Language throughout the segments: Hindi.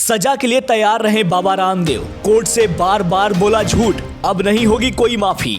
सजा के लिए तैयार रहे बाबा रामदेव। कोर्ट से बार बार बोला झूठ, अब नहीं होगी कोई माफी।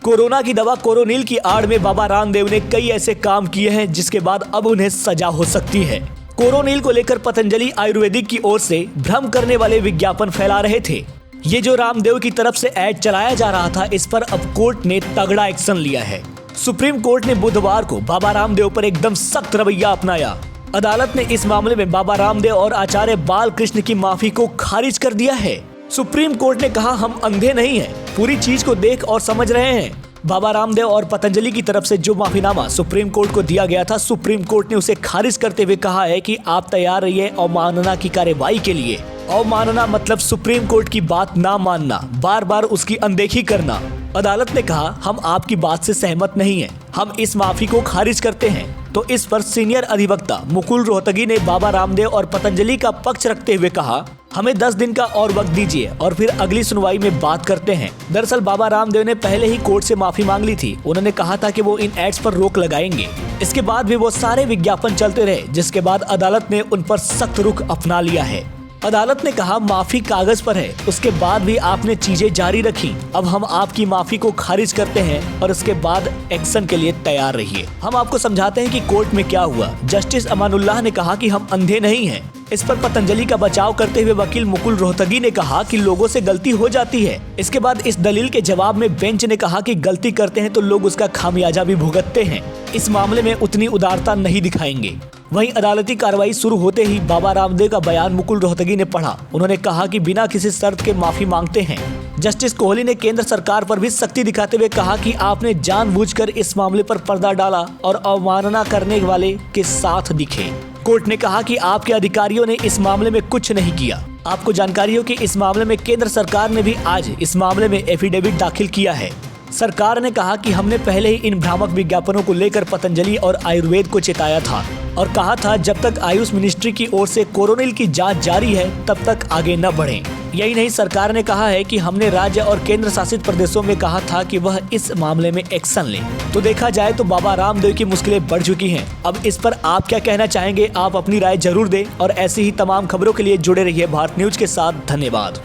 कोरोना की दवा कोरोनिल की आड़ में बाबा रामदेव ने कई ऐसे काम किए हैं जिसके बाद अब उन्हें सजा हो सकती है। कोरोनिल को लेकर पतंजलि आयुर्वेदिक की ओर से भ्रम करने वाले विज्ञापन फैला रहे थे। ये जो रामदेव की तरफ से ऐड चलाया जा रहा था, इस पर अब कोर्ट ने तगड़ा एक्शन लिया है। सुप्रीम कोर्ट ने बुधवार को बाबा रामदेव पर एकदम सख्त रवैया अपनाया। अदालत ने इस मामले में बाबा रामदेव और आचार्य बालकृष्ण की माफी को खारिज कर दिया है। सुप्रीम कोर्ट ने कहा, हम अंधे नहीं हैं, पूरी चीज को देख और समझ रहे हैं। बाबा रामदेव और पतंजलि की तरफ से जो माफीनामा सुप्रीम कोर्ट को दिया गया था, सुप्रीम कोर्ट ने उसे खारिज करते हुए कहा है कि आप तैयार रहिए अवमानना की कार्यवाही के लिए। अवमानना मतलब सुप्रीम कोर्ट की बात ना मानना, बार बार उसकी अनदेखी करना। अदालत ने कहा, हम आपकी बात से सहमत नहीं हैं, हम इस माफी को खारिज करते हैं। तो इस पर सीनियर अधिवक्ता मुकुल रोहतगी ने बाबा रामदेव और पतंजलि का पक्ष रखते हुए कहा, हमें 10 दिन का और वक्त दीजिए और फिर अगली सुनवाई में बात करते हैं। दरअसल बाबा रामदेव ने पहले ही कोर्ट से माफी मांग ली थी। उन्होंने कहा था कि वो इन एड्स पर रोक लगाएंगे। इसके बाद भी वो सारे विज्ञापन चलते रहे, जिसके बाद अदालत ने उन पर सख्त रुख अपना लिया है। अदालत ने कहा, माफी कागज पर है, उसके बाद भी आपने चीजें जारी रखी। अब हम आपकी माफी को खारिज करते हैं और उसके बाद एक्शन के लिए तैयार रहिए। हम आपको समझाते हैं कि कोर्ट में क्या हुआ। जस्टिस अमानुल्लाह ने कहा कि हम अंधे नहीं हैं। इस पर पतंजलि का बचाव करते हुए वकील मुकुल रोहतगी ने कहा कि लोगों से गलती हो जाती है। इसके बाद इस दलील के जवाब में बेंच ने कहा कि गलती करते हैं तो लोग उसका खामियाजा भी भुगतते हैं। इस मामले में उतनी उदारता नहीं दिखाएंगे। वहीं अदालती कार्रवाई शुरू होते ही बाबा रामदेव का बयान मुकुल रोहतगी ने पढ़ा। उन्होंने कहा कि बिना किसी शर्त के माफी मांगते हैं। जस्टिस कोहली ने केंद्र सरकार पर भी सख्ती दिखाते हुए कहा कि आपने जानबूझकर इस मामले पर पर्दा डाला और अवमानना करने वाले के साथ दिखे। कोर्ट ने कहा कि आपके अधिकारियों ने इस मामले में कुछ नहीं किया। आपको जानकारी हो कि इस मामले में केंद्र सरकार ने भी आज इस मामले में एफिडेविट दाखिल किया है। सरकार ने कहा कि हमने पहले ही इन भ्रामक विज्ञापनों को लेकर पतंजलि और आयुर्वेद को चेताया था और कहा था जब तक आयुष मिनिस्ट्री की ओर से कोरोनिल की जांच जारी है तब तक आगे न बढ़ें। यही नहीं, सरकार ने कहा है कि हमने राज्य और केंद्र शासित प्रदेशों में कहा था कि वह इस मामले में एक्शन लें। तो देखा जाए तो बाबा रामदेव की मुश्किलें बढ़ चुकी हैं। अब इस पर आप क्या कहना चाहेंगे? आप अपनी राय जरूर दें और ऐसी ही तमाम खबरों के लिए जुड़े रहिए भारत न्यूज के साथ। धन्यवाद।